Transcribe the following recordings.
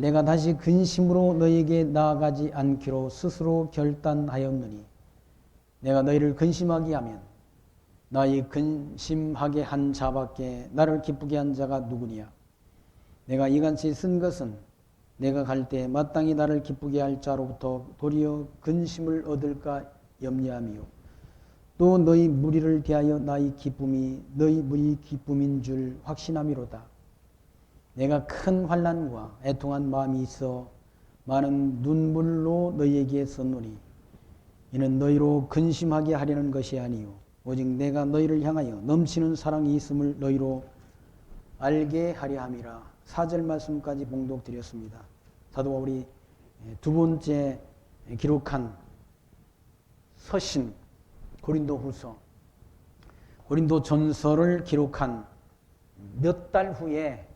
내가 다시 근심으로 너희에게 나아가지 않기로 스스로 결단하였느니 내가 너희를 근심하게 하면 나의 근심하게 한 자밖에 나를 기쁘게 한 자가 누구냐. 내가 이같이 쓴 것은 내가 갈 때 마땅히 나를 기쁘게 할 자로부터 도리어 근심을 얻을까 염려함이요. 또 너희 무리를 대하여 나의 기쁨이 너희 무리 기쁨인 줄 확신함이로다. 내가 큰 환난과 애통한 마음이 있어 많은 눈물로 너희에게 썼노니 이는 너희로 근심하게 하려는 것이 아니요 오직 내가 너희를 향하여 넘치는 사랑이 있음을 너희로 알게 하려 함이라. 4절 말씀까지 봉독드렸습니다. 사도 바울이 두 번째 기록한 서신 고린도후서, 고린도전서를 기록한 몇 달 후에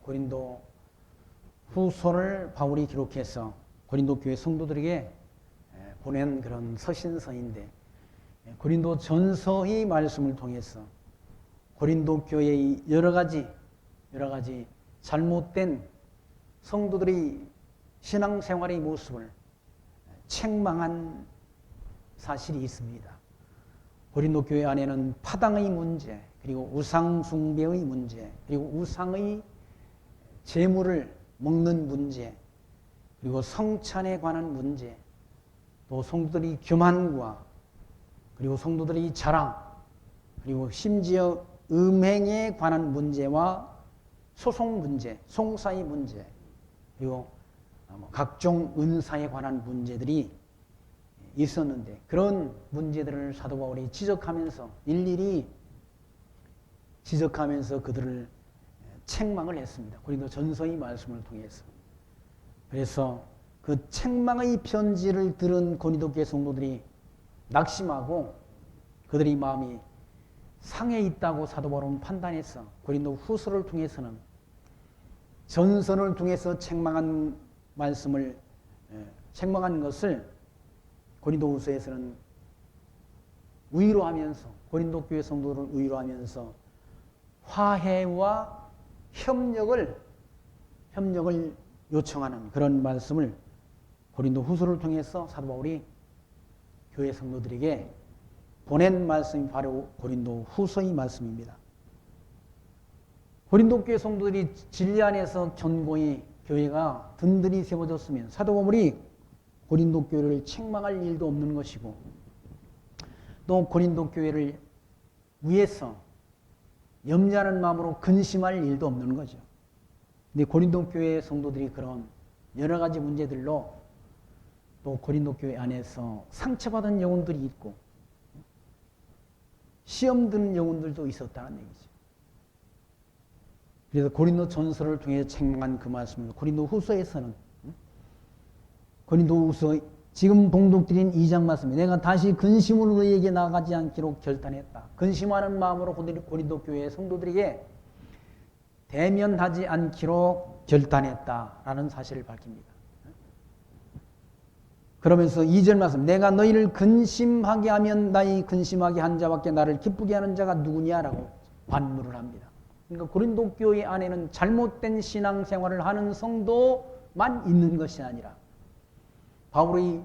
고린도후서를 바울이 기록해서 고린도 교회 성도들에게 보낸 그런 서신서인데, 고린도전서의 말씀을 통해서 고린도 교회의 여러 가지 잘못된 성도들의 신앙생활의 모습을 책망한 사실이 있습니다. 고린도 교회 안에는 파당의 문제, 그리고 우상 숭배의 문제, 그리고 우상의 제물을 먹는 문제, 그리고 성찬에 관한 문제, 또 성도들이 교만과 그리고 성도들이 자랑, 그리고 심지어 음행에 관한 문제와 소송 문제, 송사의 문제, 그리고 각종 은사에 관한 문제들이 있었는데, 그런 문제들을 사도 바울이 지적하면서 일일이 지적하면서 그들을 책망을 했습니다. 고린도전서의 말씀을 통해서. 그래서 그 책망의 편지를 들은 고린도 교회 성도들이 낙심하고 그들의 마음이 상해 있다고 사도 바울은 판단해서 고린도후서를 통해서는 전서를 통해서 책망한 말씀을 책망한 것을 고린도후서에서는 위로하면서, 고린도 교회 성도를 위로하면서 화해와 협력을 요청하는 그런 말씀을 고린도후서를 통해서 사도 바울이 교회 성도들에게 보낸 말씀이 바로 고린도후서의 말씀입니다. 고린도 교회 성도들이 진리 안에서 견고히 교회가 든든히 세워졌으면 사도 바울이 고린도 교회를 책망할 일도 없는 것이고, 또 고린도 교회를 위해서 염려하는 마음으로 근심할 일도 없는 거죠. 근데 고린도 교회 성도들이 그런 여러 가지 문제들로 또 고린도 교회 안에서 상처받은 영혼들이 있고 시험 드는 영혼들도 있었다는 얘기죠. 그래서 고린도 전서를 통해 책망한 그 말씀을 고린도 후서에서는, 고린도 후서 지금 봉독드린 2장 말씀에 내가 다시 근심으로 너희에게 나아가지 않기로 결단했다. 근심하는 마음으로 고린도 교회 성도들에게 대면하지 않기로 결단했다라는 사실을 밝힙니다. 그러면서 2절 말씀, 내가 너희를 근심하게 하면 나의 근심하게 한 자밖에 나를 기쁘게 하는 자가 누구냐라고 반문을 합니다. 그러니까 고린도 교회 안에는 잘못된 신앙생활을 하는 성도만 있는 것이 아니라 바울의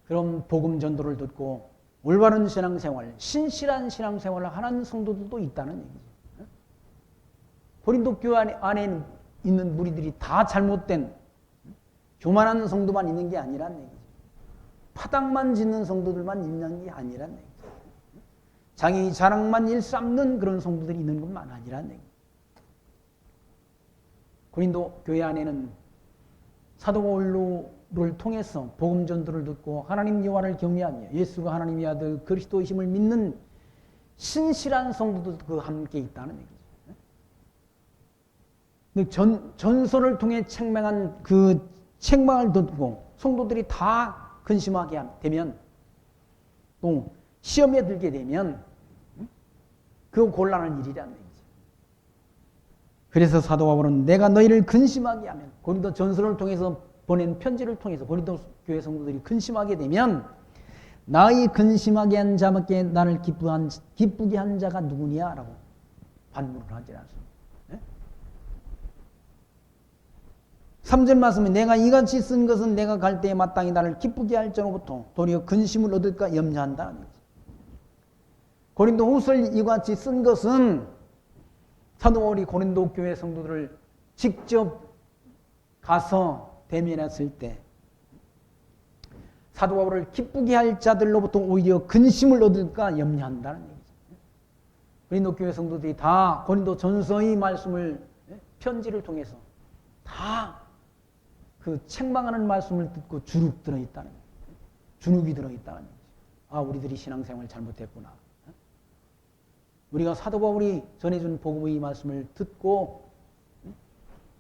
그런 복음 전도를 듣고 올바른 신앙생활, 신실한 신앙생활을 하는 성도들도 있다는 얘기죠. 고린도 교회 안에 있는 무리들이 다 잘못된 교만한 성도만 있는 게 아니란 얘기죠. 파당만 짓는 성도들만 있는 게 아니란 얘기죠. 자기 자랑만 일삼는 그런 성도들이 있는 것만 아니란 얘기죠. 고린도 교회 안에는 사도 바울을 통해서 복음 전도를 듣고 하나님 여호와를 경외하며 예수가 하나님의 아들 그리스도이심을 믿는 신실한 성도들도 함께 있다는 얘기죠. 전서를 통해 책망한 그 책망을 듣고 성도들이 다 근심하게 되면, 또 시험에 들게 되면 그 곤란한 일이라는 얘기죠. 그래서 사도 바울은 내가 너희를 근심하게 하면, 고린도 전서를 통해서 보낸 편지를 통해서 고린도 교회 성도들이 근심하게 되면 나의 근심하게 한 자밖에 나를 기쁘게 한 자가 누구냐라고 반문을 하지 않습니다. 3절 말씀에 내가 이같이 쓴 것은 내가 갈 때에 마땅히 나를 기쁘게 할 자로부터 도리어 근심을 얻을까 염려한다는 거죠. 고린도 후서를 이같이 쓴 것은 사도 바울이 고린도 교회 성도들을 직접 가서 대면했을 때 사도 바울을 기쁘게 할 자들로부터 오히려 근심을 얻을까 염려한다는 얘기죠. 고린도 교회 성도들이 다 고린도 전서의 말씀을 편지를 통해서 다 그 책망하는 말씀을 듣고 주눅 들어있다는 거예요. 주눅이 들어있다는 거죠. 아, 우리들이 신앙생활 잘못했구나. 우리가 사도 바울이 전해준 복음의 말씀을 듣고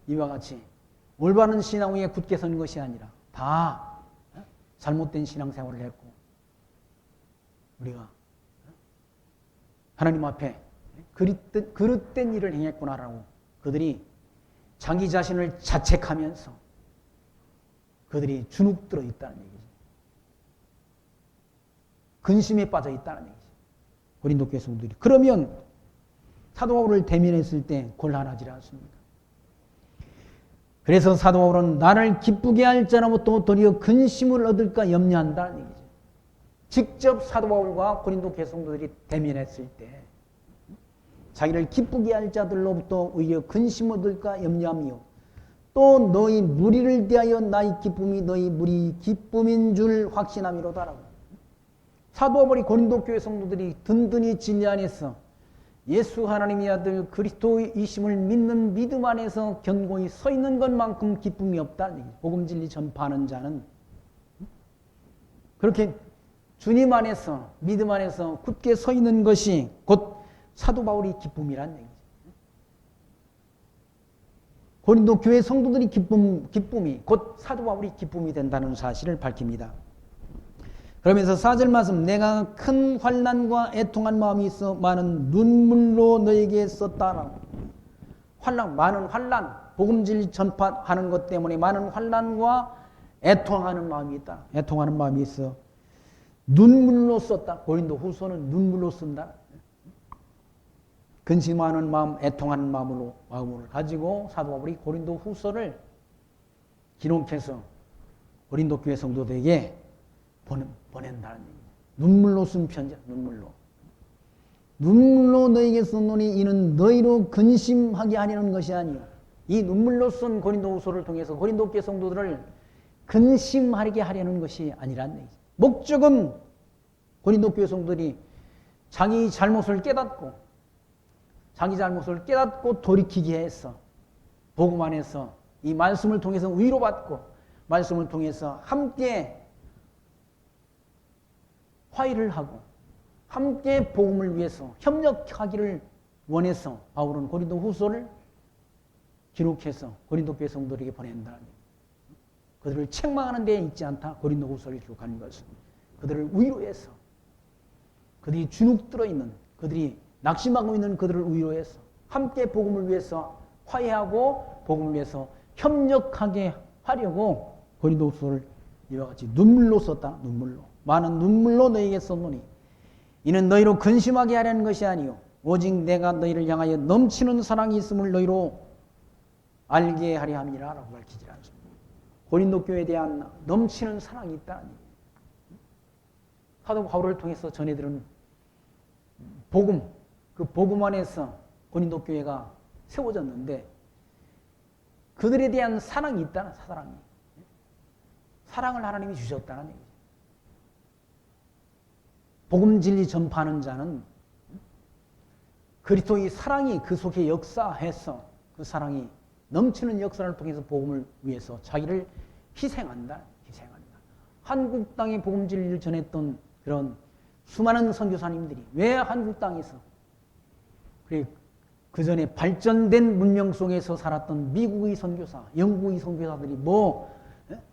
이와 같이 올바른 신앙 위에 굳게 선 것이 아니라 다 잘못된 신앙생활을 했고 우리가 하나님 앞에 그릇된 일을 행했구나라고 그들이 자기 자신을 자책하면서 그들이 주눅 들어 있다는 얘기죠. 근심에 빠져 있다는 얘기죠. 고린도 교회 성도들이. 그러면 사도 바울을 대면했을 때 곤란하지 않습니까? 그래서 사도 바울은 나를 기쁘게 할 자로부터 도리어 근심을 얻을까 염려한다는 얘기죠. 직접 사도 바울과 고린도 교회 성도들이 대면했을 때 자기를 기쁘게 할 자들로부터 오히려 근심을 얻을까 염려하며 또 너희 무리를 대하여 나의 기쁨이 너희 무리 기쁨인 줄 확신함이로다라고. 사도 바울이 고린도 교회 성도들이 든든히 진리 안에서 예수 하나님의 아들 그리스도이심을 믿는 믿음 안에서 견고히 서 있는 것만큼 기쁨이 없다는 얘기죠. 복음 진리 전파하는 자는 그렇게 주님 안에서 믿음 안에서 굳게 서 있는 것이 곧 사도 바울이 기쁨이란 얘기죠. 고린도 교회 성도들이 기쁨이 곧 사도 바울이 기쁨이 된다는 사실을 밝힙니다. 그러면서 4절 말씀 내가 큰 환난과 애통한 마음이 있어 많은 눈물로 너에게 썼다라고. 많은 환난, 복음질 전파하는 것 때문에 많은 환난과 애통하는 마음이 있다. 애통하는 마음이 있어 눈물로 썼다. 고린도 후서는 눈물로 쓴다. 근심하는 마음, 애통하는 마음을 가지고 사도 바울이 고린도 후서를 기록해서 고린도 교회 성도들에게 보낸다는 얘기예요. 눈물로 쓴 편지야, 눈물로. 눈물로 너에게 썼노니 이는 너희로 근심하게 하려는 것이 아니요. 이 눈물로 쓴 고린도 후서를 통해서 고린도 교회 성도들을 근심하게 하려는 것이 아니라는 얘기죠. 목적은 고린도 교회 성도들이 자기 잘못을 깨닫고 돌이키게 해서 복음 안에서 이 말씀을 통해서 위로받고 말씀을 통해서 함께 화해를 하고 함께 복음을 위해서 협력하기를 원해서 바울은 고린도 후서를 기록해서 고린도 교회 성도들에게 보낸다는 얘기예요. 그들을 책망하는 데 있지 않다. 고린도 후서를 기록하는 것은 그들을 위로해서 그들이 주눅 들어있는 그들이 낙심하고 있는 그들을 위로해서 함께 복음을 위해서 화해하고 복음을 위해서 협력하게 하려고 고린도 후서를 이와 같이 눈물로 썼다. 눈물로. 많은 눈물로 너희에게 썼노니 이는 너희로 근심하게 하려는 것이 아니요 오직 내가 너희를 향하여 넘치는 사랑이 있음을 너희로 알게 하려 함이라 라고 밝히지 않습니다. 고린도 교회에 대한 넘치는 사랑이 있다는 얘기예요. 사도 바울을 통해서 전해들은 복음, 그 복음 안에서 고린도 교회가 세워졌는데 그들에 대한 사랑이 있다는 사랑을 하나님이 주셨다는 얘기죠. 복음 진리 전파하는 자는 그리스도의 사랑이 그 속에 역사해서 그 사랑이 넘치는 역사를 통해서 복음을 위해서 자기를 희생한다. 한국 땅에 복음 진리를 전했던 그런 수많은 선교사님들이 왜 한국 땅에서 그 전에 발전된 문명 속에서 살았던 미국의 선교사, 영국의 선교사들이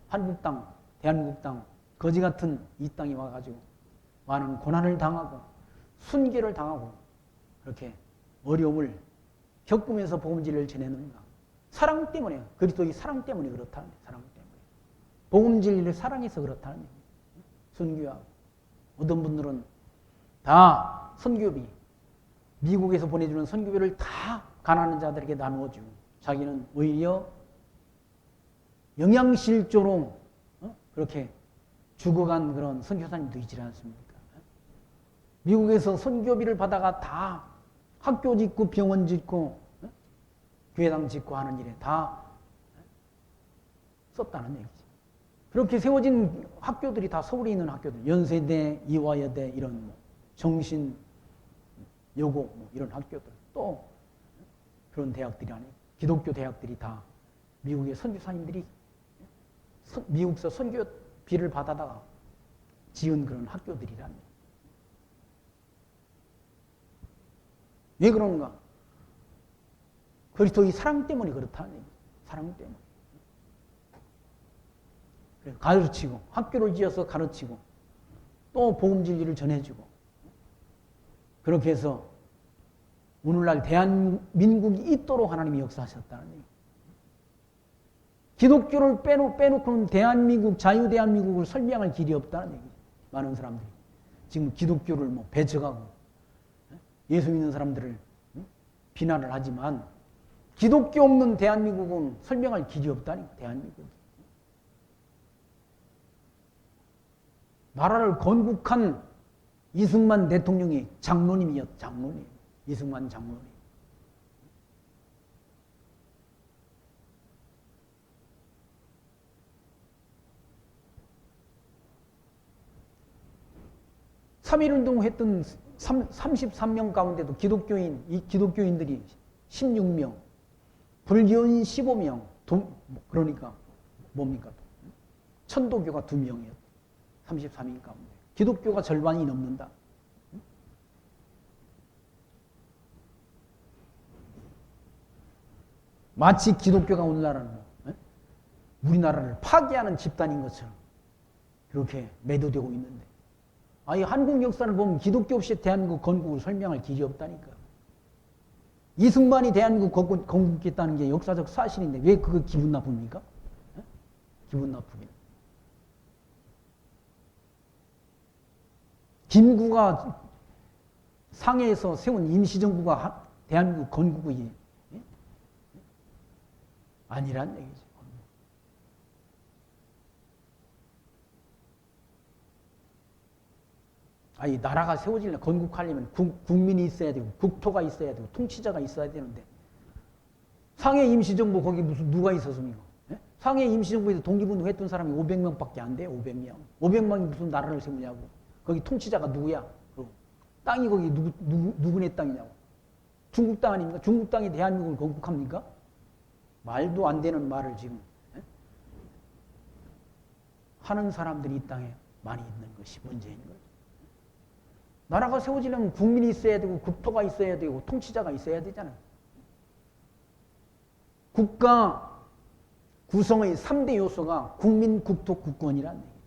한국 땅, 대한민국 땅, 거지 같은 이 땅에 와가지고 많은 고난을 당하고 순교를 당하고 그렇게 어려움을 겪으면서 복음 진리를 전했는가? 사랑 때문에, 그리스도의 사랑 때문에 그렇다는 거예요. 사랑 때문에. 복음 진리를 사랑해서 그렇다는 거예요. 순교하고. 어떤 분들은 다 선교비, 미국에서 보내주는 선교비를 다 가난한 자들에게 나누어주고 자기는 오히려 영양실조로 그렇게 죽어간 그런 선교사님도 있지 않습니까? 미국에서 선교비를 받아가 다 학교 짓고 병원 짓고 교회당 짓고 하는 일에 다 썼다는 얘기죠. 그렇게 세워진 학교들이 다 서울에 있는 학교들, 연세대, 이화여대 이런 뭐 정신 요고 뭐 이런 학교들, 또 그런 대학들이 아니고 기독교 대학들이 다 미국의 선교사님들이 미국서 선교비를 받아다가 지은 그런 학교들이란. 왜 그런가? 그리스도의 사랑 때문에 그렇다는 얘기죠. 사랑 때문에. 가르치고 학교를 지어서 가르치고 또 복음 진리를 전해주고 그렇게 해서 오늘날 대한민국이 있도록 하나님이 역사하셨다는 얘기. 기독교를 빼놓고는 대한민국, 자유대한민국을 설명할 길이 없다는 얘기죠. 많은 사람들이 지금 기독교를 뭐 배척하고 예수 믿는 사람들을 비난을 하지만 기독교 없는 대한민국은 설명할 길이 없다니까. 대한민국이 나라를 건국한 이승만 대통령이 장로님이었다. 장로님. 이승만 장로님. (3.1운동) 했던 33명 가운데도 기독교인들이 16명, 불교인 15명, 그러니까 뭡니까? 천도교가 2명이었다. 33인 가운데. 기독교가 절반이 넘는다. 마치 기독교가 오늘날은 우리나라를 파괴하는 집단인 것처럼 그렇게 매도되고 있는데, 아니 한국 역사를 보면 기독교 없이 대한민국 건국을 설명할 길이 없다니까. 이승만이 대한민국 건국했다는 게 역사적 사실인데 왜 그거 기분 나쁩니까? 기분 나쁘긴. 김구가 상해에서 세운 임시정부가 대한민국 건국이 아니란 얘기죠. 아니 나라가 세워지려면 건국하려면 국민이 있어야 되고 국토가 있어야 되고 통치자가 있어야 되는데 상해 임시정부 거기 무슨 누가 있었습니까? 상해 임시정부에서 독립운동했던 사람이 500명밖에 안 돼요. 500명. 500명이 무슨 나라를 세우냐고. 거기 통치자가 누구야? 땅이 거기 누구네 땅이냐고. 중국 땅 아닙니까? 중국 땅이 대한민국을 건국합니까? 말도 안 되는 말을 지금 하는 사람들이 이 땅에 많이 있는 것이 문제인 거죠. 나라가 세워지려면 국민이 있어야 되고 국토가 있어야 되고 통치자가 있어야 되잖아요. 국가 구성의 3대 요소가 국민, 국토, 국권이라는 얘기예요.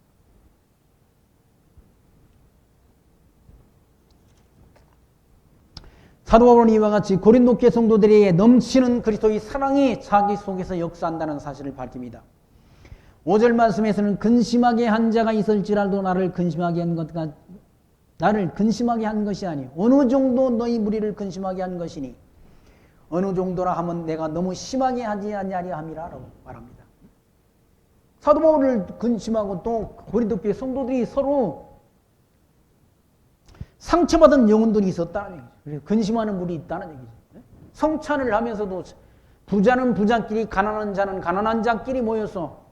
사도 바울은 이와 같이 고린도 교회 성도들에게 넘치는 그리스도의 사랑이 자기 속에서 역사한다는 사실을 밝힙니다. 5절 말씀에서는 근심하게 한 자가 있을지라도 나를 근심하게 한 것이 아니요 어느 정도 너희 무리를 근심하게 한 것이니 어느 정도라 하면 내가 너무 심하게 하지 아니하리 함이라라고 말합니다. 사도 바울을 근심하고 또 고린도 교회 성도들이 서로 상처받은 영혼들이 있었다는 얘기죠. 그래서 근심하는 물이 있다는 얘기죠. 성찬을 하면서도 부자는 부자끼리 가난한 자는 가난한 자끼리 모여서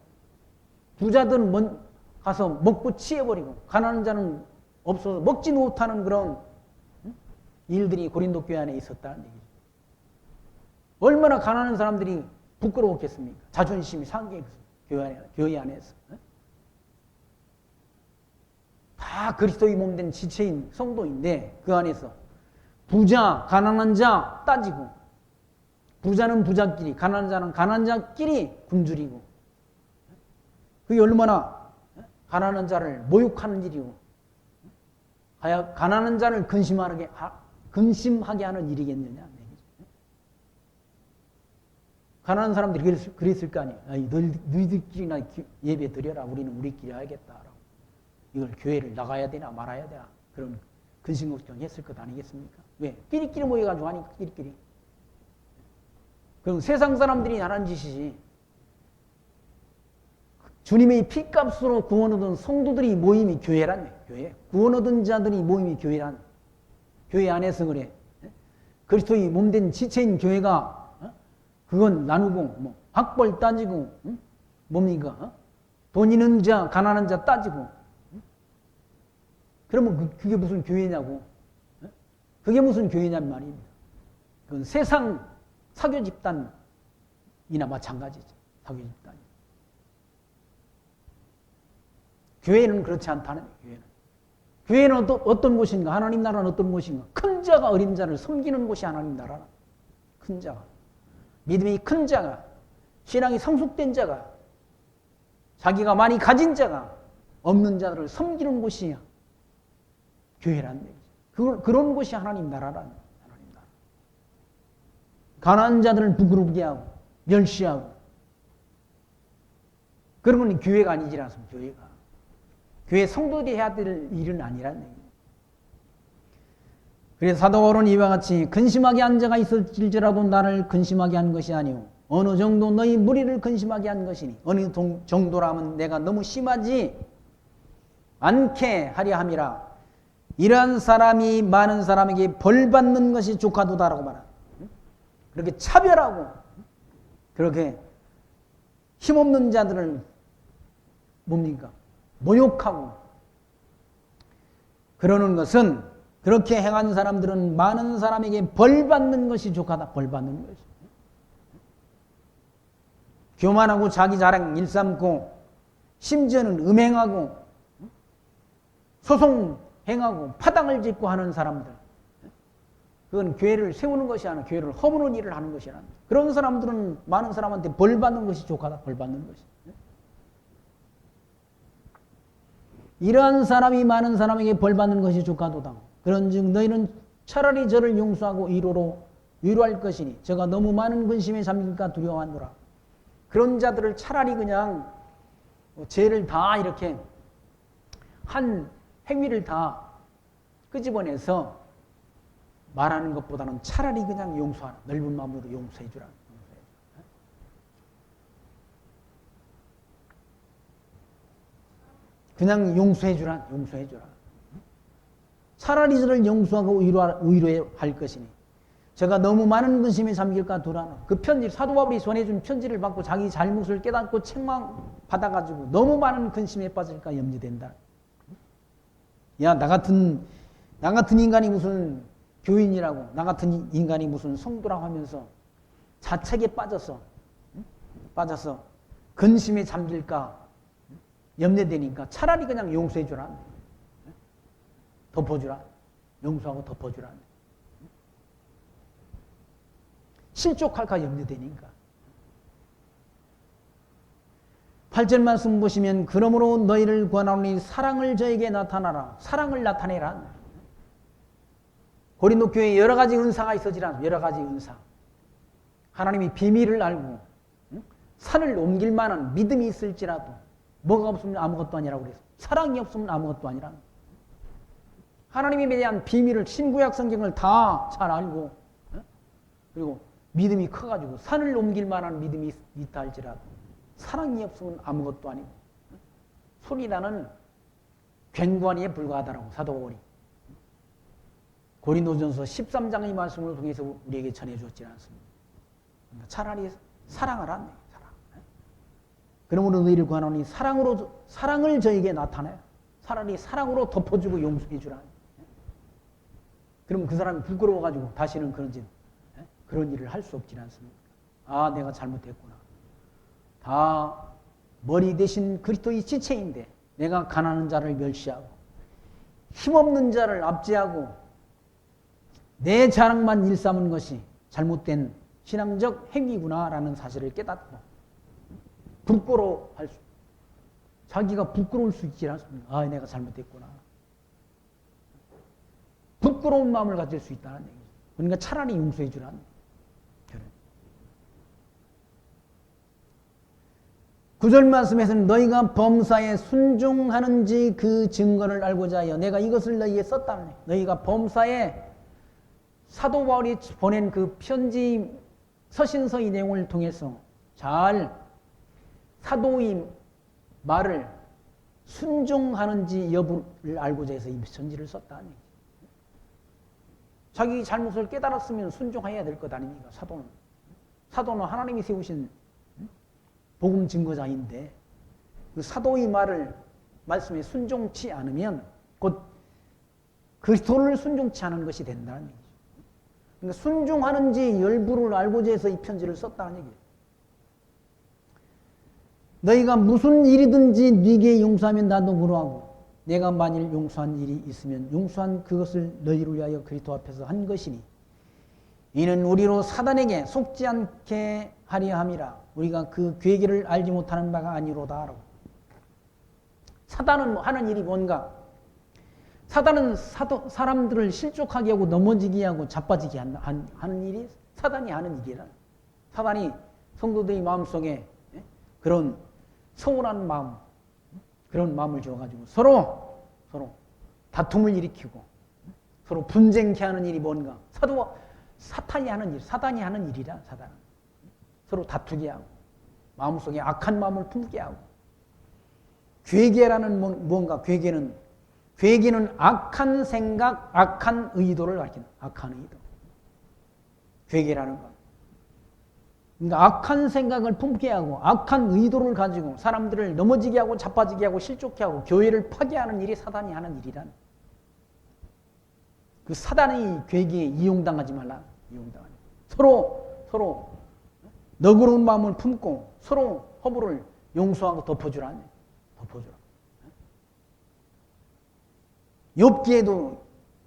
부자들은 가서 먹고 취해버리고 가난한 자는 없어서 먹지 못하는 그런 일들이 고린도 교회 안에 있었다는 얘기죠. 얼마나 가난한 사람들이 부끄러웠겠습니까? 자존심이 상기했어. 교회 안에서. 다 그리스도의 몸된 지체인 성도인데 그 안에서 부자, 가난한 자 따지고 부자는 부자끼리, 가난한 자는 가난한 자끼리 굶주리고 그게 얼마나 가난한 자를 모욕하는 일이고 가난한 자를 근심하게 하는 일이겠느냐. 가난한 사람들이 그랬을 거 아니에요. 너희들끼리나 예배 드려라. 우리는 우리끼리 하겠다. 이걸 교회를 나가야 되나 말아야 되나 그런 근심 걱정했을 것 아니겠습니까? 왜? 끼리끼리 모여가지고 하니까 끼리끼리. 그럼 세상 사람들이 하는 짓이지. 주님의 피값으로 구원 얻은 성도들이 모임이 교회란 교회. 구원 얻은 자들이 모임이 교회란. 교회 안에서 그래. 그리스도의 몸된 지체인 교회가 그건 나누고 뭐 학벌 따지고 뭡니까? 돈 있는 자 가난한 자 따지고 그러면 그게 무슨 교회냐고. 그게 무슨 교회냔 말입니다. 그건 세상 사교 집단이나 마찬가지죠. 사교 집단. 교회는 그렇지 않다는 거예요. 교회는 어떤 곳인가? 하나님 나라는 어떤 곳인가? 큰 자가 어린 자를 섬기는 곳이 하나님 나라라. 큰 자가. 믿음이 큰 자가, 신앙이 성숙된 자가, 자기가 많이 가진 자가 없는 자들을 섬기는 곳이야. 교회라는 얘기죠. 그런 곳이 하나님 나라라는 하나님 나라. 가난한 자들을 부끄럽게 하고 멸시하고 그런 건 교회가 아니지 않습니까? 교회가. 교회 성도들이 해야 될 일은 아니라는 얘기예요. 그래서 사도 바울은 이와 같이 근심하게 한 자가 있을지라도 나를 근심하게 한 것이 아니오 어느 정도 너희 무리를 근심하게 한 것이니 어느 정도라면 내가 너무 심하지 않게 하려 함이라. 이러한 사람이 많은 사람에게 벌받는 것이 족하도다라고 말합니다. 그렇게 차별하고 그렇게 힘없는 자들을 뭡니까? 모욕하고 그러는 것은 그렇게 행한 사람들은 많은 사람에게 벌받는 것이 족하다. 벌받는 것이. 교만하고 자기 자랑 일삼고 심지어는 음행하고 소송행하고 파당을 짓고 하는 사람들. 그건 교회를 세우는 것이 아니라 교회를 허무는 일을 하는 것이 아니라 그런 사람들은 많은 사람한테 벌받는 것이 족하다. 벌받는 것이. 이러한 사람이 많은 사람에게 벌받는 것이 족하도다. 그런즉 너희는 차라리 저를 용서하고 위로할 것이니 저가 너무 많은 근심에 잠길까 두려워하노라. 그런 자들을 차라리 그냥 죄를 다 이렇게 한 행위를 다 끄집어내서 말하는 것보다는 차라리 그냥 용서하라. 넓은 마음으로 용서해 주라. 그냥 용서해 주라. 용서해 주라. 차라리 저를 용서하고 위로할 것이니 제가 너무 많은 근심에 잠길까 두라나. 그 편지 사도 바울이 전해준 편지를 받고 자기 잘못을 깨닫고 책망 받아가지고 너무 많은 근심에 빠질까 염려된다. 야, 나 같은 인간이 무슨 교인이라고, 나 같은 인간이 무슨 성도라고 하면서 자책에 빠져서 근심에 잠길까 염려되니까 차라리 그냥 용서해 주라. 덮어주라. 용서하고 덮어주라. 실족할까 염려되니까. 8절 말씀 보시면 그러므로 너희를 권하노니 사랑을 저에게 나타나라. 사랑을 나타내라. 고린도 교회에 여러 가지 은사가 있어지라. 여러 가지 은사. 하나님이 비밀을 알고 산을 옮길 만한 믿음이 있을지라도 뭐가 없으면 아무것도 아니라고 그랬어. 사랑이 없으면 아무것도 아니라. 하나님에 대한 비밀을 신구약 성경을 다 잘 알고 그리고 믿음이 커가지고 산을 옮길 만한 믿음이 있다 할지라도 사랑이 없으면 아무것도 아니고 소리나는 괸과니에 불과하다라고 사도 바울이 고린도전서 13장의 말씀을 통해서 우리에게 전해주었지 않습니까? 차라리 사랑을 하네. 그러므로 너희를 구하노니 사랑을 저에게 나타내. 차라리 사랑으로 덮어주고 용서해 주라. 그러면 그 사람이 부끄러워가지고 다시는 그런 일을 할 수 없지 않습니까? 아, 내가 잘못했구나. 다 머리 대신 그리스도의 지체인데 내가 가난한 자를 멸시하고 힘없는 자를 압제하고 내 자랑만 일삼은 것이 잘못된 신앙적 행위구나라는 사실을 깨닫고 자기가 부끄러울 수 있지 않습니까? 아, 내가 잘못했구나. 부끄러운 마음을 가질 수 있다는 얘기죠. 그러니까 차라리 용서해 주라는 얘기죠. 9절 말씀에서는 너희가 범사에 순종하는지 그 증거를 알고자 하여 내가 이것을 너희에게 썼다는 얘기죠. 너희가 범사에 사도 바울이 보낸 그 편지 서신서의 내용을 통해서 잘 사도의 말을 순종하는지 여부를 알고자 해서 이 편지를 썼다는 얘기죠. 자기 잘못을 깨달았으면 순종해야 될 것 아닙니까? 사도는. 사도는 하나님이 세우신 복음 증거자인데 그 사도의 말씀에 순종치 않으면 곧 그리스도를 순종치 않은 것이 된다는 얘기죠. 그러니까 순종하는지 열부를 알고자 해서 이 편지를 썼다는 얘기예요. 너희가 무슨 일이든지 네게 용서하면 나도 그러하고 내가 만일 용서한 일이 있으면 용서한 그것을 너희를 위하여 그리스도 앞에서 한 것이니 이는 우리로 사단에게 속지 않게 하려 함이라. 우리가 그 계기를 알지 못하는 바가 아니로다. 사단은 하는 일이 뭔가? 사단은 사람들을 실족하게 하고 넘어지게 하고 자빠지게 하는 일이 사단이 하는 일이라. 사단이 성도들의 마음속에 그런 서운한 마음, 그런 마음을 주어가지고 서로 다툼을 일으키고 서로 분쟁케 하는 일이 뭔가? 사단이 하는 일이라. 사단은 서로 다투게 하고 마음속에 악한 마음을 품게 하고 괴계라는 뭔가? 괴계는 악한 생각, 악한 의도를 가리킨다. 악한 의도. 괴계라는 것. 그러니까 악한 생각을 품게 하고 악한 의도를 가지고 사람들을 넘어지게 하고 자빠지게 하고 실족케 하고 교회를 파괴하는 일이 사단이 하는 일이란. 그 사단의 괴기에 이용당하지 말라. 서로 너그러운 마음을 품고 서로 허물을 용서하고 덮어주라. 욥기에도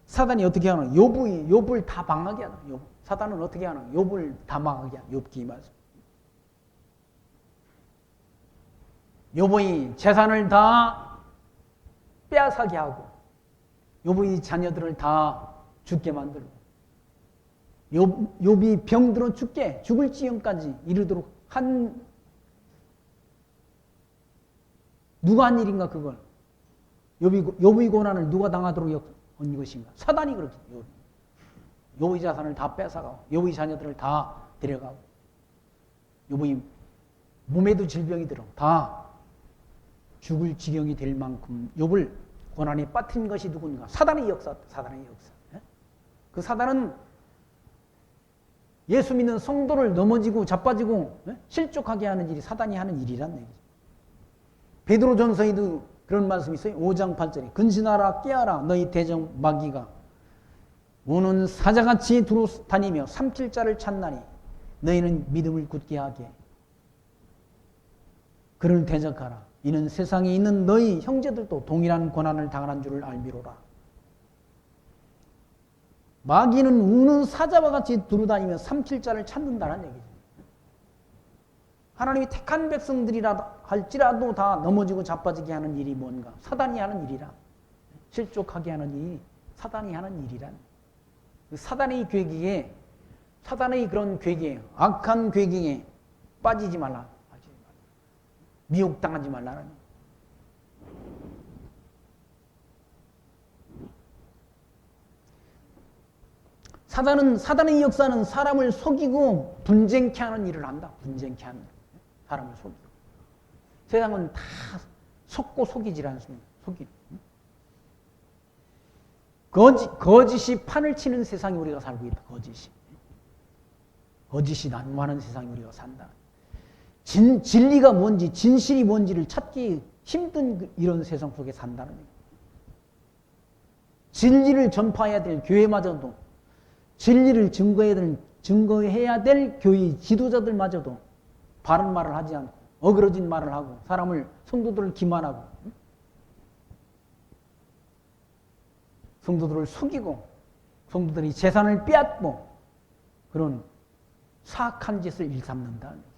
사단이 어떻게 하나? 욥을 다 망하게 하나? 사단은 어떻게 하나? 욥을 다 망하게 하나? 욥기 말씀. 욥의 재산을 다 빼앗아게 하고 욥의 자녀들을 다 죽게 만들고 욥이 병들어 죽을 지경까지 이르도록 누가 한 일인가 그걸? 욥의 고난을 누가 당하도록 한 것인가? 사단이 그렇게 욥의 자산을 다 뺏어가고 욥의 자녀들을 다 데려가고 욥의 몸에도 질병이 들어 다 죽을 지경이 될 만큼 욥을 고난에 빠뜨린 것이 누군가? 사단의 역사. 그 사단은 예수 믿는 성도를 넘어지고 자빠지고 실족하게 하는 일이 사단이 하는 일이란 얘기죠. 베드로전서에도 그런 말씀이 있어요. 5장 8절에 근신하라 깨어라 너희 대적 마귀가 우는 사자같이 두루 다니며 삼킬 자를 찾나니 너희는 믿음을 굳게 하게 그를 대적하라. 이는 세상에 있는 너희 형제들도 동일한 고난을 당하는 줄을 알미로라. 마귀는 우는 사자와 같이 두루다니며 삼킬 자를 찾는다는 얘기죠. 하나님이 택한 백성들이라 할지라도 다 넘어지고 자빠지게 하는 일이 뭔가? 사단이 하는 일이라. 실족하게 하는 일이 사단이 하는 일이란. 사단의 괴기에, 사단의 그런 괴기에, 악한 괴기에 빠지지 말라. 미혹당하지 말라는. 사단의 역사는 사람을 속이고 분쟁케 하는 일을 한다. 분쟁케 하는 일. 사람을 속이고. 세상은 다 속고 속이질 않습니다. 속이. 거짓이 판을 치는 세상에 우리가 살고 있다. 거짓이 난무하는 세상에 우리가 산다. 진리가 뭔지, 진실이 뭔지를 찾기 힘든 이런 세상 속에 산다는 얘기예요. 진리를 전파해야 될 교회마저도, 진리를 증거해야 될 교회 지도자들마저도 바른 말을 하지 않고 어그러진 말을 하고 성도들을 기만하고 성도들을 속이고 성도들이 재산을 빼앗고 그런 사악한 짓을 일삼는다는 거죠.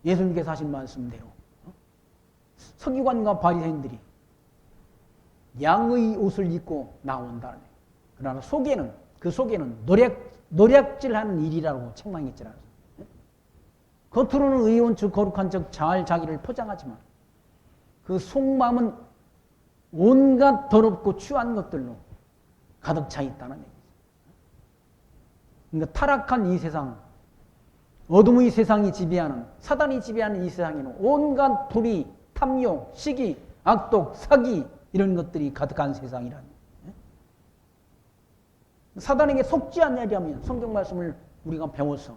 예수님께서 하신 말씀대로 서기관과 바리새인들이 양의 옷을 입고 나온다는 거예요. 그러나 그 속에는 노략질하는 일이라고 책망했지 않습니까? 겉으로는 의로운 척 거룩한 척 잘 자기를 포장하지만 그 속마음은 온갖 더럽고 추한 것들로 가득 차 있다는 얘기죠. 그러니까 타락한 이 세상, 어둠의 세상이 지배하는, 사단이 지배하는 이 세상에는 온갖 불이 탐욕, 시기, 악독, 사기 이런 것들이 가득한 세상이라는 거예요. 사단에게 속지 않으려면 성경 말씀을 우리가 배워서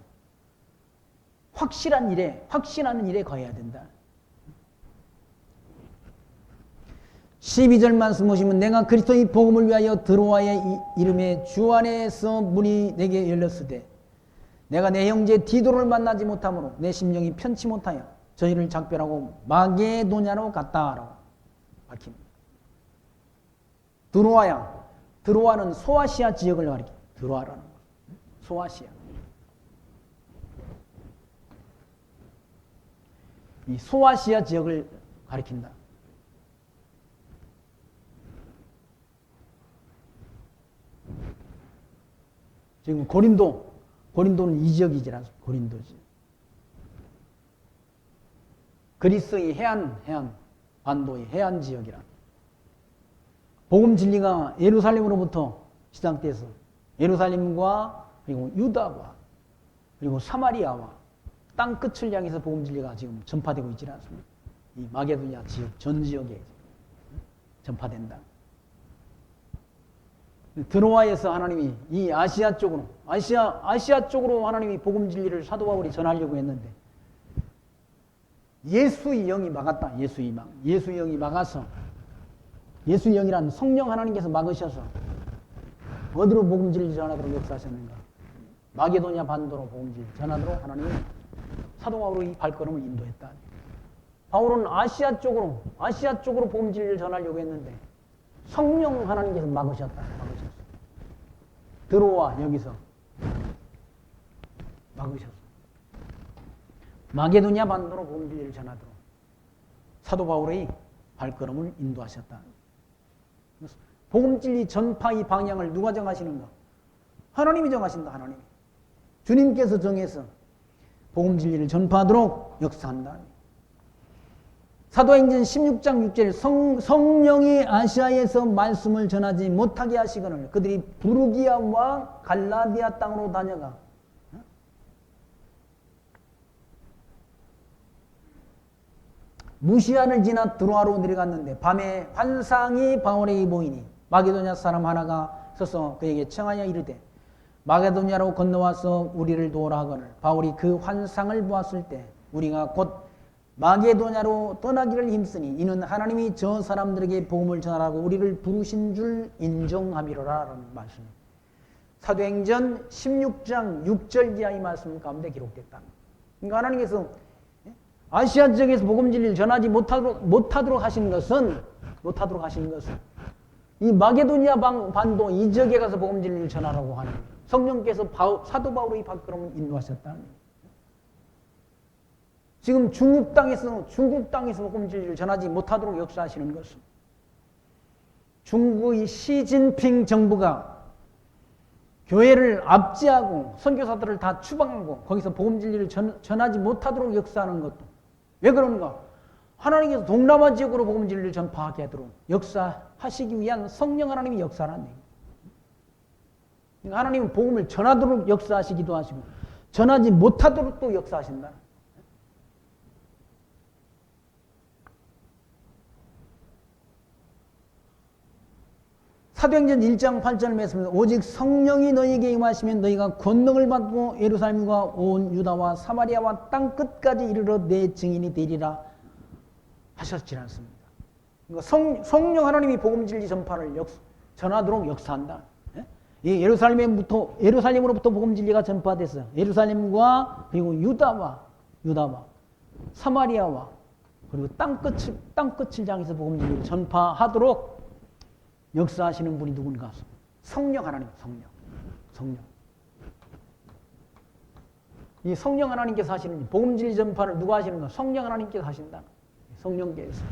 확실한 일에 거해야 된다. 12절 말씀 보시면 내가 그리스도의 복음을 위하여 드로아의 이름에 주 안에서 문이 내게 열렸으되 내가 내 형제 디도를 만나지 못하므로 내 심령이 편치 못하여 저희를 작별하고 마게도냐로 갔다라고 밝힙니다. 드로아야. 드로아는 소아시아 지역을 가리킵니다. 드로아라는 것. 소아시아. 이 소아시아 지역을 가리킨다. 지금 고린도는 이 지역이지라 고린도지. 그리스의 해안 반도의 해안 지역이라. 복음 진리가 예루살렘으로부터 시작돼서 예루살렘과 그리고 유다와 그리고 사마리아와 땅 끝을 향해서 복음 진리가 지금 전파되고 있지 않습니까? 이 마게도냐 지역 전 지역에 전파된다. 드로아에서 하나님이 이 아시아 쪽으로 하나님이 복음 진리를 사도 바울이 전하려고 했는데 예수의 영이 막았다. 예수의 영이 막아서 예수의 영이란 성령 하나님께서 막으셔서 어디로 복음 진리를 전하도록 역사하셨는가? 마게도냐 반도로 복음 진리를 전하도록 하나님이 사도 바울의 발걸음을 인도했다. 바울은 아시아 쪽으로 복음 진리를 전하려고 했는데 성령 하나님께서 막으셨다. 드로아 여기서 막으셨어. 마게도냐 반도로 복음 진리를 전하도록 사도 바울의 발걸음을 인도하셨다. 복음 진리 전파의 방향을 누가 정하시는가? 하나님이 정하신다. 하나님. 주님께서 정해서 복음 진리를 전파하도록 역사한다. 사도행전 16장 6절 성령이 아시아에서 말씀을 전하지 못하게 하시거늘 그들이 부르기아와 갈라디아 땅으로 다녀가 무시아를 지나 드로아로 내려갔는데 밤에 환상이 바울에게 보이니 마게도냐 사람 하나가 서서 그에게 청하여 이르되 마게도냐로 건너와서 우리를 도우라 하거늘 바울이 그 환상을 보았을 때 우리가 곧 마게도냐로 떠나기를 힘쓰니 이는 하나님이 저 사람들에게 복음을 전하라고 우리를 부르신 줄 인정함이로라 라는 말씀입니다. 사도행전 16장 6절 이하의 말씀 가운데 기록됐다. 그러니까 하나님께서 아시아 지역에서 복음 진리를 전하지 못하도록 하신 것은 이 마게도냐 반도 이 지역에 가서 복음 진리를 전하라고 하는 성령께서 사도 바울의 발걸음을 인도하셨다. 지금 중국 땅에서 복음 진리를 전하지 못하도록 역사하시는 것은 중국의 시진핑 정부가 교회를 압제하고 선교사들을 다 추방하고 거기서 복음 진리를 전하지 못하도록 역사하는 것도 왜 그런가? 하나님께서 동남아 지역으로 복음 진리를 전파하게 하도록 역사하시기 위한 성령 하나님이 역사하는 얘기입니다. 그러니까 하나님은 복음을 전하도록 역사하시기도 하시고 전하지 못하도록 또 역사하신다. 사도행전 1장 8절 말씀에 오직 성령이 너희에게 임하시면 너희가 권능을 받고 예루살렘과 온 유다와 사마리아와 땅 끝까지 이르러 내 증인이 되리라 하셨지 않습니다. 그러니까 성령 하나님이 복음 진리 전파를 전하도록 역사한다. 예루살렘으로부터 복음 진리가 전파됐어요. 예루살렘과 그리고 유다와 사마리아와 그리고 땅 끝을 향해서 복음 진리를 전파하도록 역사하시는 분이 누군가? 성령 하나님, 성령. 이 성령 하나님께서 하시는 복음 진리 전파를 누가 하시는가? 성령 하나님께서 하신다. 성령께서.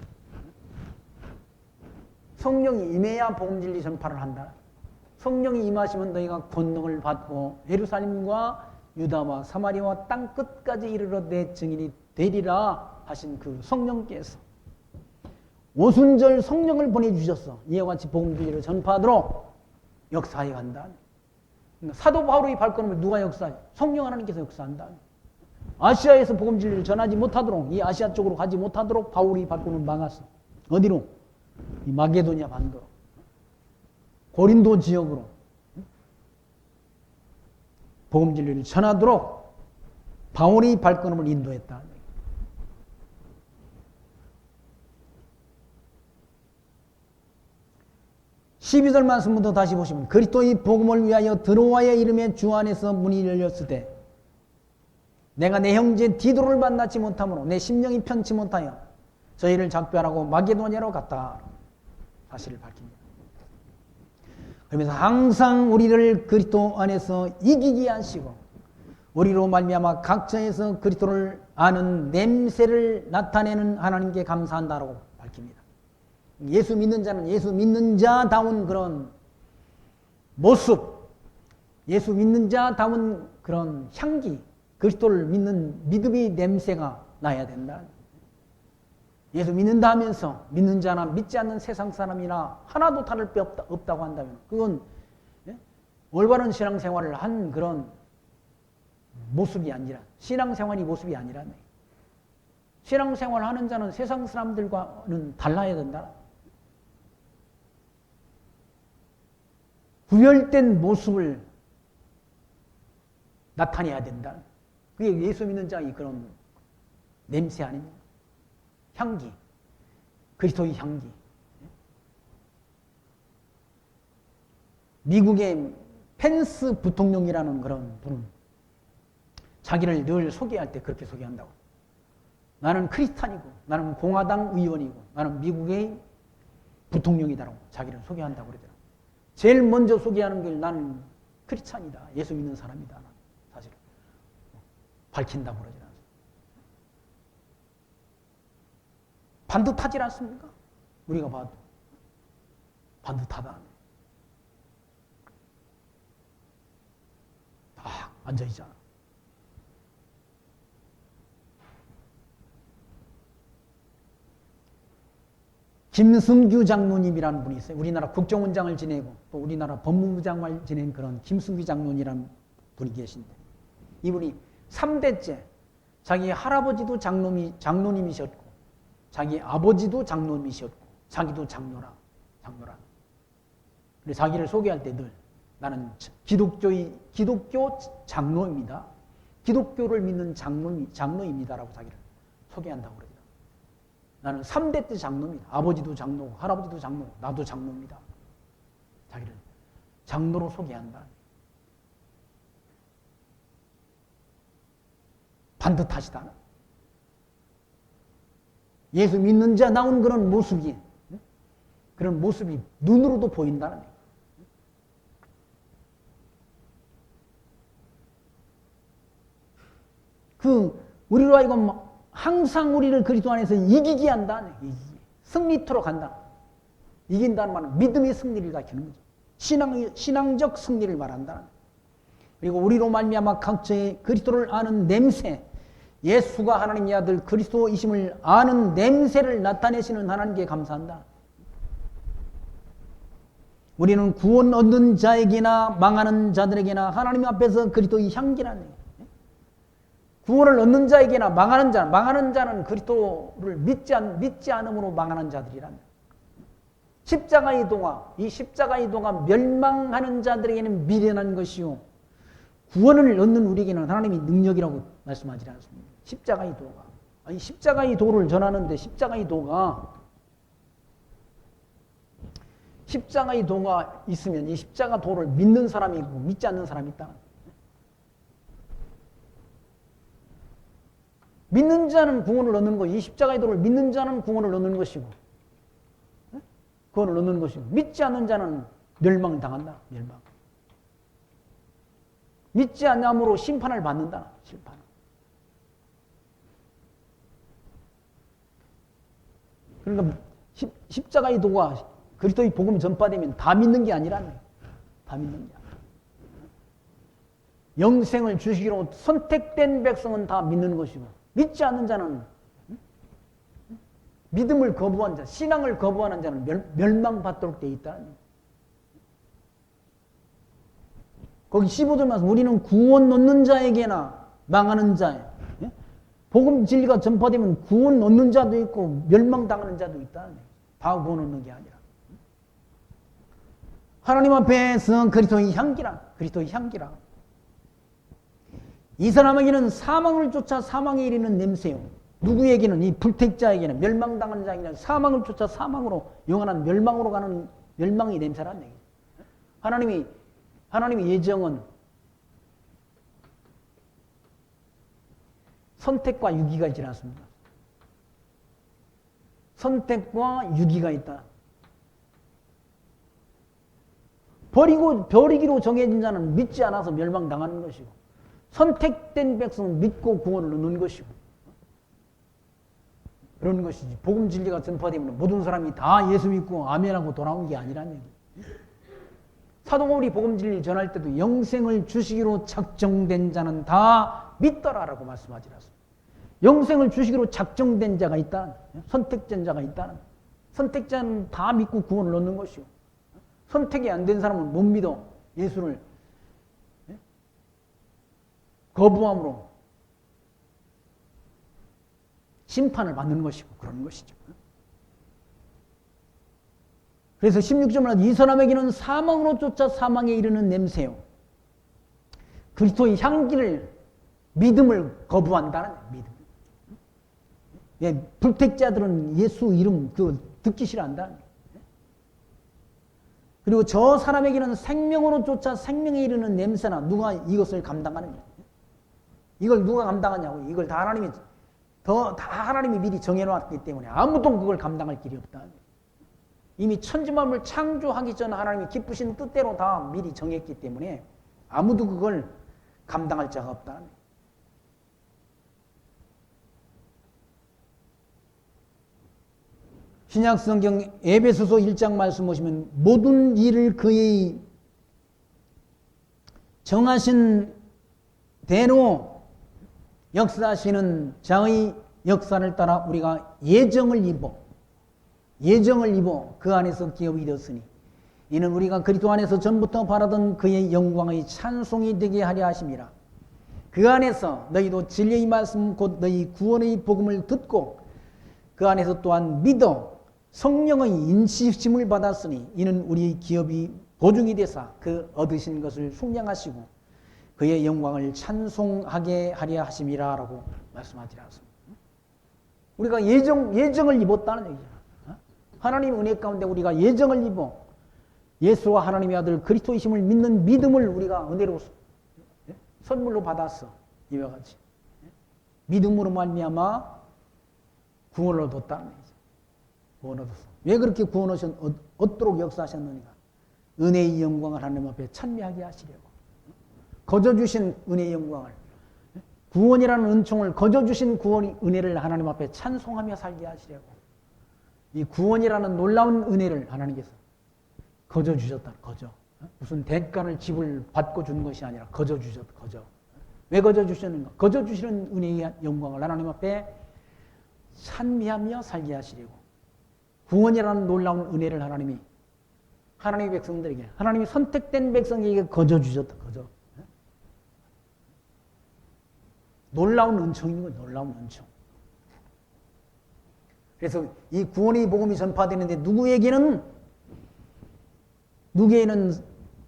성령이 임해야 복음 진리 전파를 한다. 성령이 임하시면 너희가 권능을 받고 예루살렘과 유다와 사마리아와 땅 끝까지 이르러 내 증인이 되리라 하신 그 성령께서 오순절 성령을 보내주셨어. 이와 같이 복음 진리를 전파하도록 역사해 간다. 사도 바울의 발걸음을 누가 역사해? 성령 하나님께서 역사한다. 아시아에서 복음 진리를 전하지 못하도록, 이 아시아 쪽으로 가지 못하도록 바울이 바꾸는 막았어. 어디로? 이 마게도냐 반도로, 고린도 지역으로 복음 진리를 전하도록 바울이 발걸음을 인도했다. 12절 말씀부터 다시 보시면, 그리스도의 복음을 위하여 드로아의 이름의 주 안에서 문이 열렸을 때 내가 내 형제 디도를 만나지 못하므로 내 심령이 편치 못하여 저희를 작별하고 마게도냐로 갔다. 사실을 밝힙니다. 그러면서 항상 우리를 그리스도 안에서 이기게 하시고 우리로 말미암아 각처에서 그리스도를 아는 냄새를 나타내는 하나님께 감사한다라고 밝힙니다. 예수 믿는 자는 예수 믿는 자다운 그런 모습, 예수 믿는 자다운 그런 향기, 그리스도를 믿는 믿음의 냄새가 나야 된다. 예수 믿는다 하면서 믿는 자나 믿지 않는 세상 사람이나 하나도 다를 게 없다고 한다면 그건 올바른 신앙생활을 한 그런 모습이 아니라, 신앙생활이 모습이 아니라, 신앙생활을 하는 자는 세상 사람들과는 달라야 된다. 구별된 모습을 나타내야 된다. 그게 예수 믿는 자의 그런 냄새 아닙니까? 향기, 그리스도의 향기. 미국의 펜스 부통령이라는 그런 분은 자기를 늘 소개할 때 그렇게 소개한다고. 나는 크리스찬이고, 나는 공화당 의원이고, 나는 미국의 부통령이다라고 자기를 소개한다고 그러더라고요. 제일 먼저 소개하는 게 나는 크리스찬이다, 예수 믿는 사람이다, 사실 밝힌다고 그러지 않습니까? 반듯하지 않습니까? 우리가 봐도 반듯하다. 딱 앉아있잖아. 김승규 장로님이라는 분이 있어요. 우리나라 국정원장을 지내고 또 우리나라 법무부장을 지낸 그런 김승규 장로님이라는 분이 계신데, 이분이 3대째 자기 할아버지도 장로님이셨고 자기 아버지도 장로님이셨고 자기도 장로라. 그래서 자기를 소개할 때 늘 나는 기독교 장로입니다. 기독교를 믿는 장로입니다라고 자기를 소개한다고 그래요. 나는 3대 때 장로입니다. 아버지도 장로고 할아버지도 장로고 나도 장로입니다. 자기를 장로로 소개한다. 반듯하시다. 예수 믿는 자 나온 그런 모습이 눈으로도 보인다는 거예요. 우리로 하여금 항상 우리를 그리스도 안에서 이기게 한다. 승리토록 한다. 이긴다는 말은 믿음의 승리를 가리키는 거죠. 신앙적 승리를 말한다. 그리고 우리로 말미암아 각처의 그리스도를 아는 냄새, 예수가 하나님의 아들 그리스도이심을 아는 냄새를 나타내시는 하나님께 감사한다. 우리는 구원 얻는 자에게나 망하는 자들에게나 하나님 앞에서 그리스도의 향기라는 거예요. 구원을 얻는 자에게나 망하는 자는 그리스도를 믿지 않음으로 망하는 자들이란. 십자가의 동화, 이 십자가의 동화 멸망하는 자들에게는 미련한 것이요 구원을 얻는 우리에게는 하나님의 능력이라고 말씀하지 않습니다. 십자가의 도가. 아니, 십자가의 도를 전하는데 십자가의 도가 있으면 이 십자가 도를 믿는 사람이 있고 믿지 않는 사람이 있다. 믿는 자는 구원을 얻는 거, 이 십자가의 도를 믿는 자는 구원을 얻는 것이고, 구원을 얻는 것이고, 믿지 않는 자는 멸망당한다. 멸망. 믿지 않음으로 심판을 받는다. 심판. 그러니까 십자가의 도가 그리스도의 복음이 전파되면 다 믿는 게 아니라네. 다 믿는 게 아니라. 영생을 주시기로 선택된 백성은 다 믿는 것이고, 믿지 않는 자는, 믿음을 거부한 자, 신앙을 거부하는 자는 멸망받도록 되어 있다. 거기 15절 말씀, 우리는 구원 얻는 자에게나 망하는 자에, 복음 진리가 전파되면 구원 얻는 자도 있고 멸망당하는 자도 있다. 다 구원 얻는 게 아니라. 하나님 앞에서 그리스도의 향기라. 그리스도의 향기라. 이 사람에게는 사망을 쫓아 사망에 이르는 냄새요. 누구에게는 이 불택자에게는 멸망당하는 자에게는 사망을 쫓아 사망으로 영원한 멸망으로 가는 멸망의 냄새라는 얘기예요. 하나님의 예정은 선택과 유기가 있지 않습니까? 선택과 유기가 있다. 버리기로 정해진 자는 믿지 않아서 멸망당하는 것이고, 선택된 백성은 믿고 구원을 얻는 것이고, 그런 것이지. 복음 진리가 전파되면 모든 사람이 다 예수 믿고 아멘하고 돌아온 게 아니라는 얘기. 사도 바울이 복음 진리를 전할 때도 영생을 주시기로 작정된 자는 다 믿더라라고 말씀하지 않습니다. 영생을 주시기로 작정된 자가 있다. 선택된 자가 있다. 선택자는 다 믿고 구원을 얻는 것이고, 선택이 안 된 사람은 못 믿어. 예수를 거부함으로 심판을 받는 것이고 그런 것이죠. 그래서 16절은 이 사람에게는 사망으로 쫓아 사망에 이르는 냄새요. 그리스도의 향기를 믿음을 거부한다는 믿음. 예, 불택자들은 예수 이름 듣기 싫어한다. 그리고 저 사람에게는 생명으로 쫓아 생명에 이르는 냄새나 누가 이것을 감당하느냐. 이걸 누가 감당하냐고. 이걸 다 하나님이 미리 정해놓았기 때문에 아무도 그걸 감당할 길이 없다. 이미 천지만물 창조하기 전 하나님이 기쁘신 뜻대로 다 미리 정했기 때문에 아무도 그걸 감당할 자가 없다. 신약성경 에베소서 1장 말씀 보시면 모든 일을 그의 정하신 대로 역사하시는 자의 역사를 따라 우리가 예정을 입어 그 안에서 기업이 되었으니 이는 우리가 그리스도 안에서 전부터 바라던 그의 영광의 찬송이 되게 하려 하심이라. 그 안에서 너희도 진리의 말씀 곧 너희 구원의 복음을 듣고 그 안에서 또한 믿어 성령의 인치심을 받았으니 이는 우리의 기업이 보증이 되사 그 얻으신 것을 속량하시고 그의 영광을 찬송하게 하려 하심이라 라고 말씀하지 않습니다. 우리가 예정을 입었다는 얘기잖아. 하나님 은혜 가운데 우리가 예정을 입어 예수와 하나님의 아들 그리스도이심을 믿는 믿음을 우리가 은혜로 선물로 받았어. 이와 같이 믿음으로 말미암아 구원을 얻었다는 얘기죠. 구원 얻었어. 왜 그렇게 구원 얻도록 역사하셨느니까 은혜의 영광을 하나님 앞에 찬미하게 하시려고. 거저 주신 은혜의 영광을, 구원이라는 은총을 거저 주신 구원의 은혜를 하나님 앞에 찬송하며 살게 하시려고. 이 구원이라는 놀라운 은혜를 하나님께서 거저 주셨다. 거저. 무슨 대가를 지불 받고 준 것이 아니라 거저 주셨다. 거저. 왜 거저 주셨는가? 거저 주시는 은혜의 영광을 하나님 앞에 찬미하며 살게 하시려고. 구원이라는 놀라운 은혜를 하나님이 하나님의 백성들에게, 하나님이 선택된 백성에게 거저 주셨다. 거저. 놀라운 은총인 거예요. 놀라운 은총. 그래서 이 구원의 복음이 전파되는데 누구에게는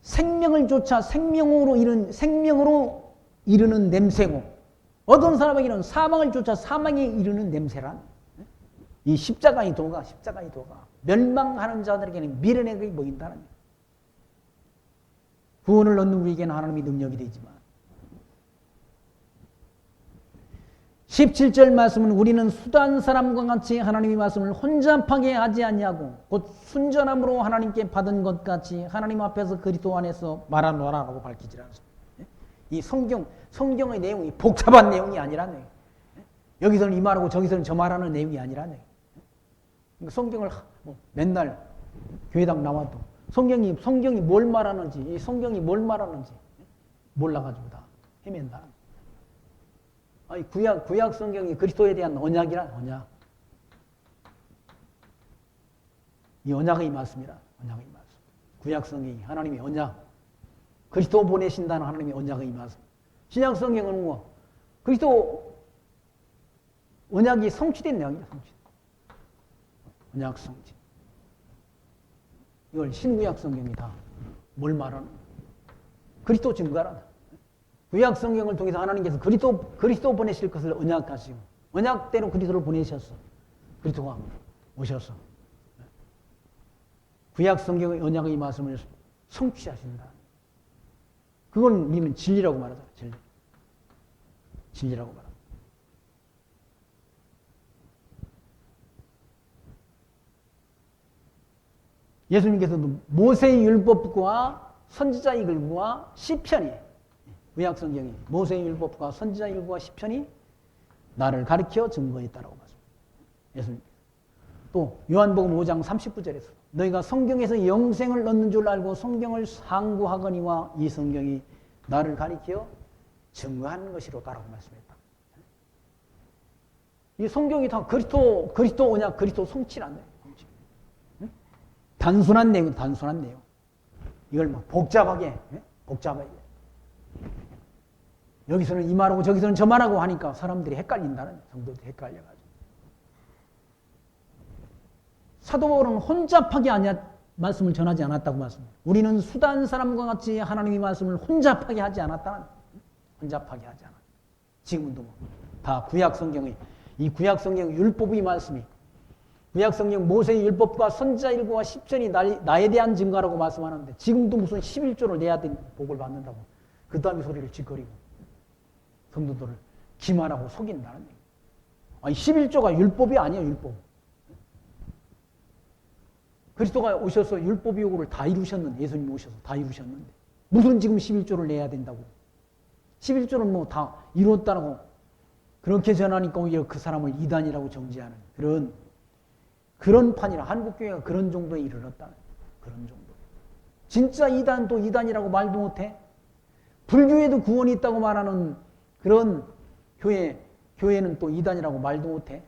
생명을 쫓아 생명으로 이르는 냄새고 어떤 사람에게는 사망을 쫓아 사망에 이르는 냄새란 이 십자가의 도가 멸망하는 자들에게는 미련하게 보인다는 거예요. 구원을 얻는 우리에게는 하나님의 능력이 되지만 17절 말씀은 우리는 수단 사람과 같이 하나님의 말씀을 혼잡하게 하지 아니하고 곧 순전함으로 하나님께 받은 것 같이 하나님 앞에서 그리스도 안에서 말하노라라고 밝히지 않습니다. 이 성경의 내용이 복잡한 내용이 아니라네. 여기서는 이 말하고 저기서는 저 말하는 내용이 아니라네. 그러니까 성경을 맨날 교회당 나와도 성경이 뭘 말하는지, 이 성경이 뭘 말하는지 몰라가지고 다 헤맨다. 아니, 구약 성경이 그리스도에 대한 언약이란 언약. 이 언약의 말씀이라, 언약의 말씀. 구약 성경이 하나님의 언약. 그리스도 보내신다는 하나님의 언약의 말씀. 신약 성경은 뭐, 그리스도 언약이 성취된 내용이에요. 언약 성취. 이걸 신구약 성경이 다 뭘 말하는 거예요? 그리스도 증거라다. 구약 성경을 통해서 하나님께서 그리스도 보내실 것을 언약하시고 언약대로 그리스도를 보내셨어. 그리스도가 오셔서 구약 성경의 언약의 말씀을 성취하신다. 그걸 우리는 진리라고 말하잖아요. 진리라고 말합니다. 예수님께서도 모세의 율법과 선지자의 글과 시편이 구약 성경이 모세의 율법과 선지자의 글과 시편이 나를 가르쳐 증거했다라고 말씀합니다. 예수님. 또 요한복음 5장 39절에서 너희가 성경에서 영생을 얻는 줄 알고 성경을 상고하거니와 이 성경이 나를 가리켜 증거하는 것이로다라고 말씀했다. 이 성경이 다 그리스도 언약, 그리스도 성취란 내용. 단순한 내용, 단순한 내용. 이걸 뭐 복잡하게. 여기서는 이 말하고 저기서는 저 말하고 하니까 사람들이 헷갈린다는, 성도들이 헷갈려가지고. 사도 바울은 혼잡하게 말씀을 전하지 않았다고 말씀합니다. 우리는 수단 사람과 같이 하나님의 말씀을 혼잡하게 하지 않았다는, 혼잡하게 하지 않았다. 지금도 다 구약 성경의, 이 구약 성경 율법의 말씀이, 구약 성경 모세의 율법과 선지자 율법과 시편이 나에 대한 증거라고 말씀하는데 지금도 무슨 11조를 내야 되는 복을 받는다고 그 다음에 소리를 짓거리고 성도들을 기만하고 속인다는 얘기예요. 아니 11조가 율법이 아니에요. 율법. 그리스도가 오셔서 율법 요구를 다 이루셨는데, 예수님이 오셔서 다 이루셨는데 무슨 지금 11조를 내야 된다고. 11조는 뭐 다 이뤘다라고 그렇게 전하니까 오히려 그 사람을 이단이라고 정죄하는 그런 판이라, 한국교회가 그런 정도에 이르렀다는, 그런 정도. 진짜 이단도 이단이라고 말도 못해. 불교에도 구원이 있다고 말하는 그런 교회는 또 이단이라고 말도 못해.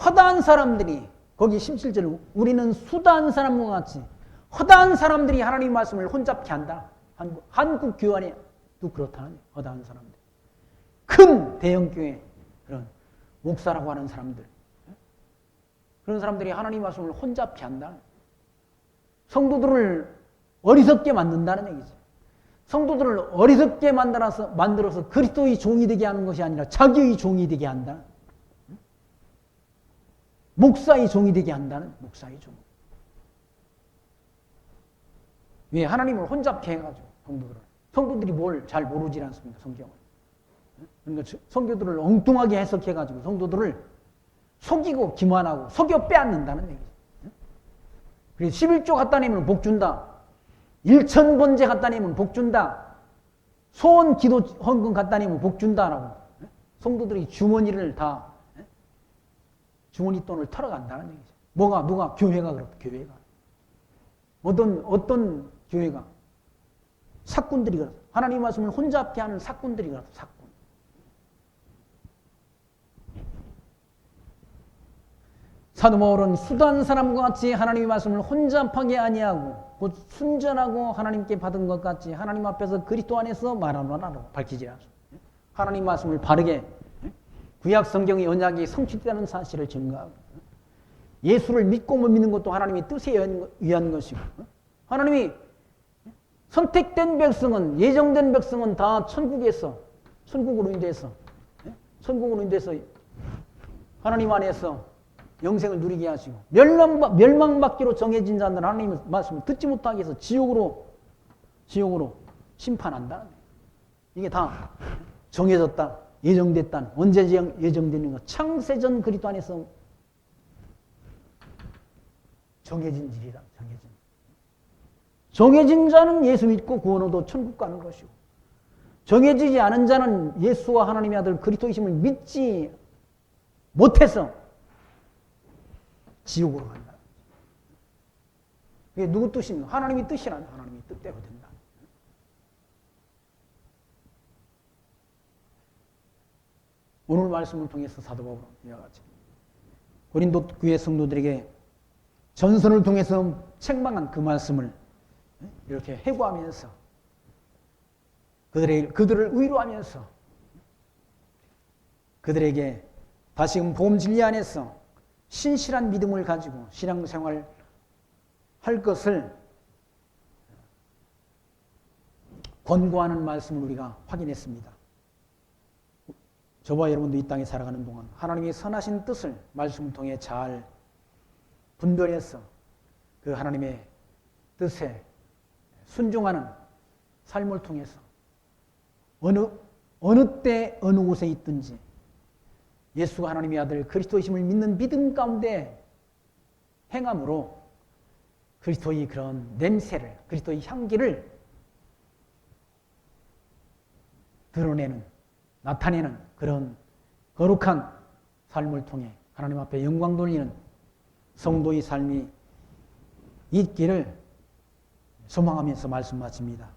허다한 사람들이, 거기 17절에 우리는 수다한 사람과 같이 허다한 사람들이 하나님 말씀을 혼잡케 한다. 한국 교회 안에도 그렇다는, 허다한 사람들. 큰 대형교회, 그런 목사라고 하는 사람들, 그런 사람들이 하나님 말씀을 혼잡케 한다. 성도들을 어리석게 만든다는 얘기죠. 성도들을 어리석게 만들어서 그리스도의 종이 되게 하는 것이 아니라 자기의 종이 되게 한다. 목사의 종이 되게 한다는, 목사의 종. 왜? 하나님을 혼잡케 해가지고 성도들이 뭘 잘 모르지 않습니까? 성경을. 그러니까 성도들을 엉뚱하게 해석해가지고 성도들을 속이고 기만하고 속여 빼앗는다는 얘기죠. 그래서 11조 갖다 내면 복 준다. 1,000번째 갖다 내면 복 준다. 소원 기도 헌금 갖다 내면 복 준다라고 성도들이 주머니 돈을 털어간다는 얘기죠. 누가? 교회가 그렇다. 교회가. 어떤 교회가? 사꾼들이 그렇다. 하나님 말씀을 혼잡게 하는 사꾼들이 그렇다. 사꾼. 사도 바울은 수단 사람과 같이 하나님의 말씀을 혼잡하게 아니하고 곧 순전하고 하나님께 받은 것 같이 하나님 앞에서 그리스도 안에서 말하노라고 밝히지 않습니다. 하나님 말씀을 바르게 구약 성경의 언약이 성취되는 사실을 증거하고 예수를 믿고 못 믿는 것도 하나님의 뜻에 의한 것이고 하나님이 선택된 백성은, 예정된 백성은 다 천국으로 인도해서 하나님 안에서 영생을 누리게 하시고 멸망받기로 정해진 자들은 하나님의 말씀을 듣지 못하게 해서 지옥으로 심판한다. 이게 다 정해졌다, 예정됐다. 언제 예정되는 것? 창세전 그리스도 안에서 정해진 일이다. 정해진 자는 예수 믿고 구원 얻어 천국 가는 것이고 정해지지 않은 자는 예수와 하나님의 아들 그리스도이심을 믿지 못해서 지옥으로 간다. 이게 누구 뜻입니까? 하나님의 뜻이라면 하나님의 뜻대로 된다. 오늘 말씀을 통해서 사도 바울은 이와 같이 고린도 교회 성도들에게 전선을 통해서 책망한 그 말씀을 이렇게 회고하면서 그들을 위로하면서 그들에게 다시금 복음 진리 안에서 신실한 믿음을 가지고 신앙생활 할 것을 권고하는 말씀을 우리가 확인했습니다. 저와 여러분도 이 땅에 살아가는 동안 하나님의 선하신 뜻을 말씀을 통해 잘 분별해서 그 하나님의 뜻에 순종하는 삶을 통해서 어느 때 어느 곳에 있든지 예수가 하나님의 아들 그리스도이심을 믿는 믿음 가운데 행함으로 그리스도의 그런 냄새를, 그리스도의 향기를 드러내는, 나타내는 그런 거룩한 삶을 통해 하나님 앞에 영광 돌리는 성도의 삶이 있기를 소망하면서 말씀 마칩니다.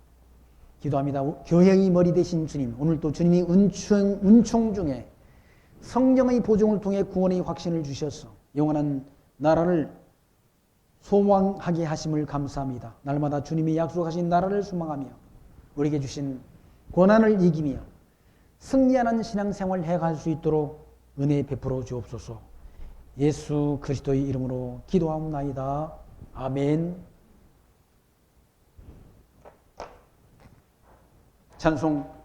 기도합니다. 교회의 머리 되신 주님, 오늘도 주님이 은총 중에 성령의 보증을 통해 구원의 확신을 주셔서 영원한 나라를 소망하게 하심을 감사합니다. 날마다 주님이 약속하신 나라를 소망하며 우리에게 주신 고난을 이기며 승리하는 신앙생활을 해갈 수 있도록 은혜 베풀어 주옵소서. 예수 그리스도의 이름으로 기도하옵나이다. 아멘. 찬송